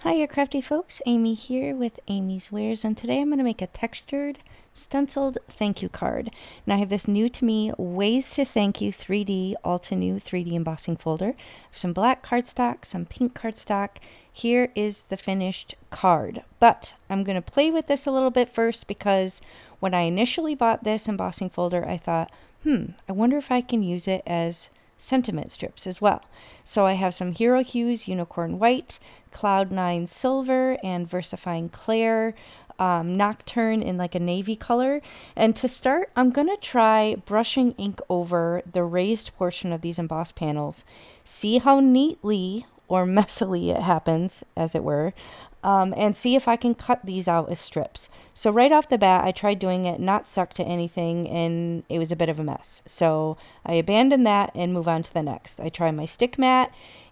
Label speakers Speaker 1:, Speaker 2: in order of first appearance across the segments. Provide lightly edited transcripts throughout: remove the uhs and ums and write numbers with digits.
Speaker 1: Hiya crafty folks, Amy here with Amy's Wares, and today I'm going to make a textured stenciled thank you card. Now I have this new to me Ways to Thank You 3D Alta New 3D embossing folder. I have some black cardstock, some pink cardstock. Here is the finished card, but I'm going to play with this a little bit first because when I initially bought this embossing folder I thought, I wonder if I can use it as sentiment strips as well. So I have some Hero Hues Unicorn White, Cloud 9 Silver, and Versifying Clair, Nocturne in like a navy color. And to start, I'm going to try brushing ink over the raised portion of these embossed panels, see how neatly or messily it happens, as it were, and see if I can cut these out as strips. So right off the bat, I tried doing it not stuck to anything, and it was a bit of a mess. So I abandoned that and move on to the next. I tried my stick mat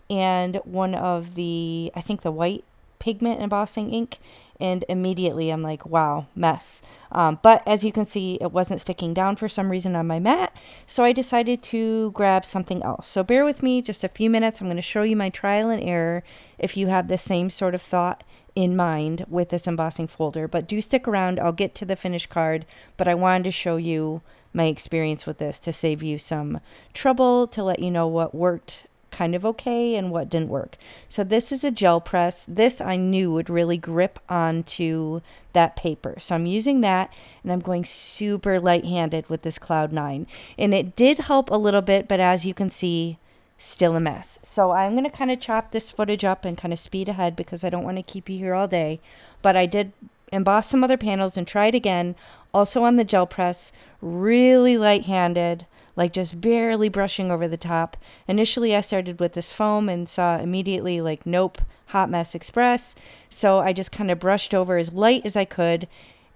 Speaker 1: and one of the, I think the white pigment embossing ink, and immediately I'm like, wow, mess. But as you can see, it wasn't sticking down for some reason on my mat, so I decided to grab something else. So bear with me just a few minutes. I'm going to show you my trial and error if you have the same sort of thought in mind with this embossing folder, but do stick around. I'll get to the finished card, but I wanted to show you my experience with this to save you some trouble, to let you know what worked kind of okay and what didn't work. So this is a gel press. This I knew would really grip onto that paper. So I'm using that, and I'm going super light-handed with this Cloud 9. And it did help a little bit, but as you can see, still a mess. So I'm going to kind of chop this footage up and kind of speed ahead because I don't want to keep you here all day. But I did emboss some other panels and try it again, also on the gel press, really light-handed, like just barely brushing over the top. Initially, I started with this foam and saw immediately like, nope, hot mess express. So I just kind of brushed over as light as I could,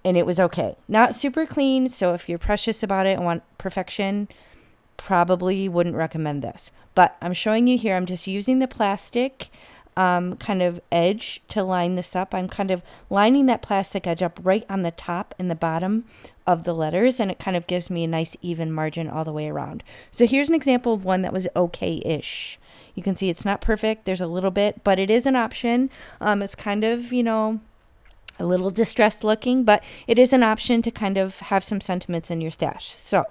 Speaker 1: and it was okay. Not super clean, so if you're precious about it and want perfection, probably wouldn't recommend this. But I'm showing you here, I'm just using the plastic kind of edge to line this up. I'm kind of lining that plastic edge up right on the top and the bottom of the letters, and it kind of gives me a nice even margin all the way around. So here's an example of one that was okay-ish. You can see it's not perfect. There's a little bit, but it is an option. It's kind of, a little distressed looking, but it is an option to kind of have some sentiments in your stash. So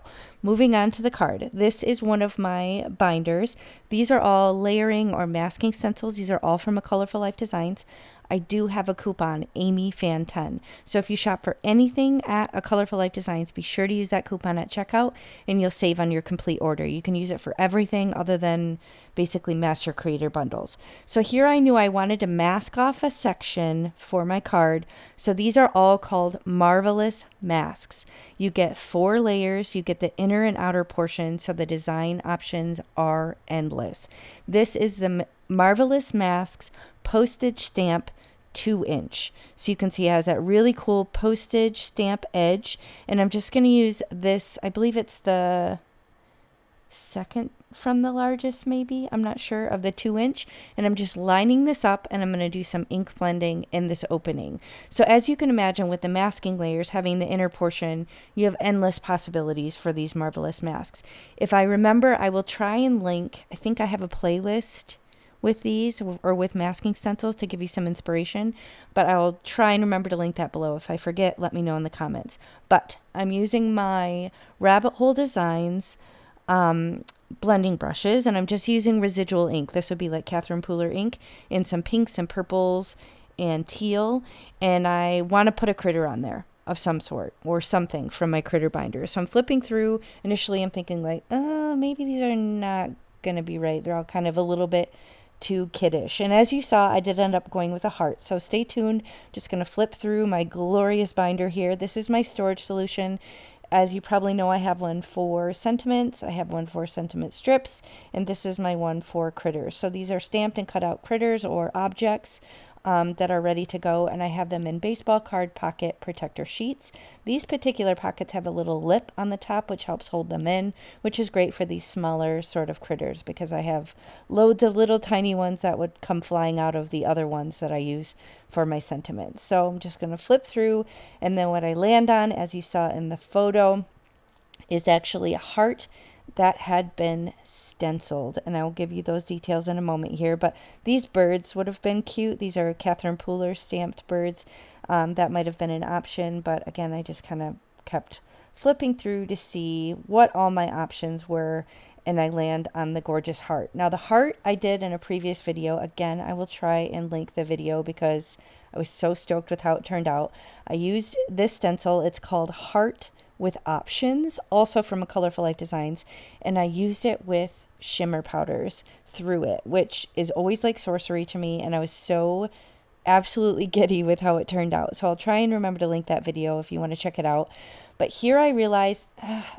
Speaker 1: moving on to the card. This is one of my binders. These are all layering or masking stencils. These are all from a Colorful Life Designs. I do have a coupon, AmyFan10. So if you shop for anything at a Colorful Life Designs, be sure to use that coupon at checkout and you'll save on your complete order. You can use it for everything other than basically Master Creator bundles. So here I knew I wanted to mask off a section for my card. So these are all called Marvelous Masks. You get 4 layers. You get the inner and outer portion, so the design options are endless. This is the Marvelous Masks postage stamp 2-inch. So you can see it has that really cool postage stamp edge. And I'm just going to use this, I believe it's the second from the largest, maybe, I'm not sure, of the 2-inch. And I'm just lining this up, and I'm going to do some ink blending in this opening. So as you can imagine, with the masking layers having the inner portion, you have endless possibilities for these Marvelous Masks. If I remember, I will try and link, I think I have a playlist with these or with masking stencils to give you some inspiration, but I'll try and remember to link that below. If I forget, let me know in the comments. But I'm using my Rabbit Hole Designs blending brushes, and I'm just using residual ink. This would be like Catherine Pooler ink in some pinks and purples and teal, and I want to put a critter on there of some sort or something from my critter binder. So I'm flipping through. Initially I'm thinking like, maybe these are not going to be right. They're all kind of a little bit too kiddish. And as you saw, I did end up going with a heart. So stay tuned. Just going to flip through my glorious binder here. This is my storage solution. As you probably know, I have one for sentiments, I have one for sentiment strips, and this is my one for critters. So these are stamped and cut out critters or objects that are ready to go, and I have them in baseball card pocket protector sheets. These particular pockets have a little lip on the top which helps hold them in, which is great for these smaller sort of critters because I have loads of little tiny ones that would come flying out of the other ones that I use for my sentiments. So I'm just going to flip through, and then what I land on, as you saw in the photo, is actually a heart that had been stenciled, and I will give you those details in a moment here. But these birds would have been cute. These are Catherine Pooler stamped birds. That might have been an option, but again, I just kind of kept flipping through to see what all my options were, and I land on the gorgeous heart. Now the heart I did in a previous video. Again, I will try and link the video because I was so stoked with how it turned out. I used this stencil. It's called Heart with Options, also from a Colorful Life Designs, and I used it with shimmer powders through it, which is always like sorcery to me, and I was so absolutely giddy with how it turned out. So I'll try and remember to link that video if you want to check it out. But here I realized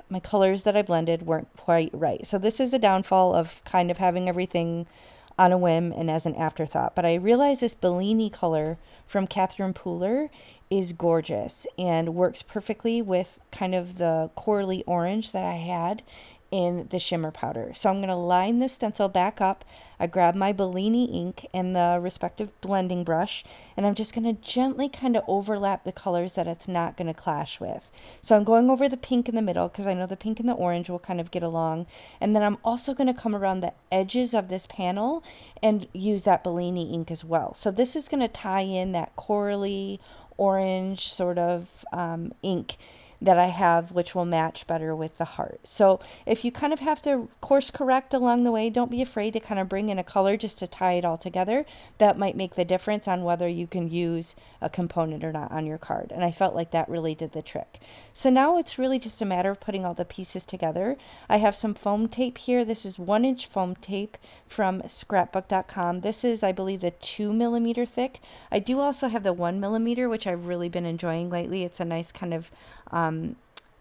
Speaker 1: my colors that I blended weren't quite right. So this is a downfall of kind of having everything on a whim and as an afterthought. But I realized this Bellini color from Catherine Pooler is gorgeous and works perfectly with kind of the corally orange that I had in the shimmer powder. So I'm going to line this stencil back up. I grab my Bellini ink and the respective blending brush, and I'm just going to gently kind of overlap the colors that it's not going to clash with. So I'm going over the pink in the middle because I know the pink and the orange will kind of get along. And then I'm also going to come around the edges of this panel and use that Bellini ink as well. So this is going to tie in that corally orange sort of ink that I have, which will match better with the heart. So if you kind of have to course correct along the way, don't be afraid to kind of bring in a color just to tie it all together. That might make the difference on whether you can use a component or not on your card. And I felt like that really did the trick. So now it's really just a matter of putting all the pieces together. I have some foam tape here. This is 1-inch foam tape from scrapbook.com. This is, I believe, the 2mm thick. I do also have the 1mm, which I've really been enjoying lately. It's a nice kind of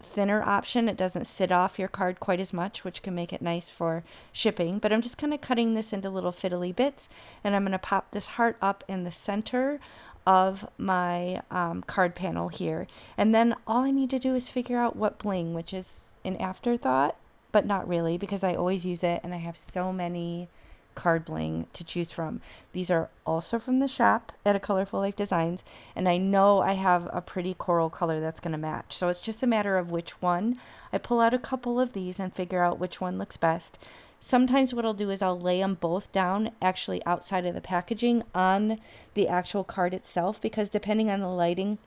Speaker 1: thinner option. It doesn't sit off your card quite as much, which can make it nice for shipping. But I'm just kind of cutting this into little fiddly bits, and I'm going to pop this heart up in the center of my card panel here. And then all I need to do is figure out what bling, which is an afterthought, but not really, because I always use it and I have so many card bling to choose from. These are also from the shop at a Colorful Life Designs, and I know I have a pretty coral color that's going to match. So it's just a matter of which one. I pull out a couple of these and figure out which one looks best. Sometimes what I'll do is I'll lay them both down actually outside of the packaging on the actual card itself, because depending on the lighting,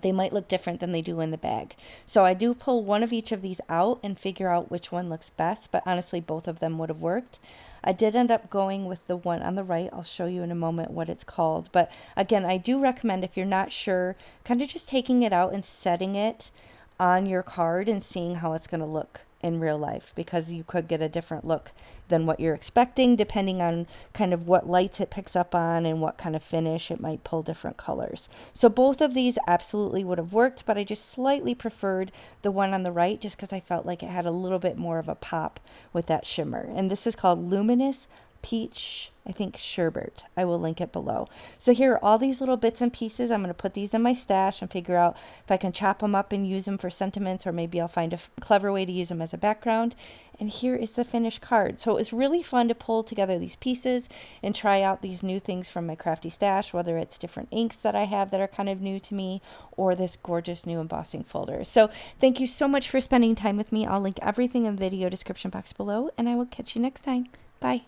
Speaker 1: they might look different than they do in the bag. So I do pull one of each of these out and figure out which one looks best, but honestly both of them would have worked. I did end up going with the one on the right. I'll show you in a moment what it's called. But again, I do recommend, if you're not sure, kind of just taking it out and setting it on your card and seeing how it's going to look in real life, because you could get a different look than what you're expecting depending on kind of what lights it picks up on and what kind of finish. It might pull different colors. So both of these absolutely would have worked, but I just slightly preferred the one on the right just because I felt like it had a little bit more of a pop with that shimmer. And this is called Luminous Peach, I think, sherbet. I will link it below. So here are all these little bits and pieces. I'm going to put these in my stash and figure out if I can chop them up and use them for sentiments, or maybe I'll find a clever way to use them as a background. And here is the finished card. So it was really fun to pull together these pieces and try out these new things from my crafty stash, whether it's different inks that I have that are kind of new to me, or this gorgeous new embossing folder. So thank you so much for spending time with me. I'll link everything in the video description box below, and I will catch you next time. Bye.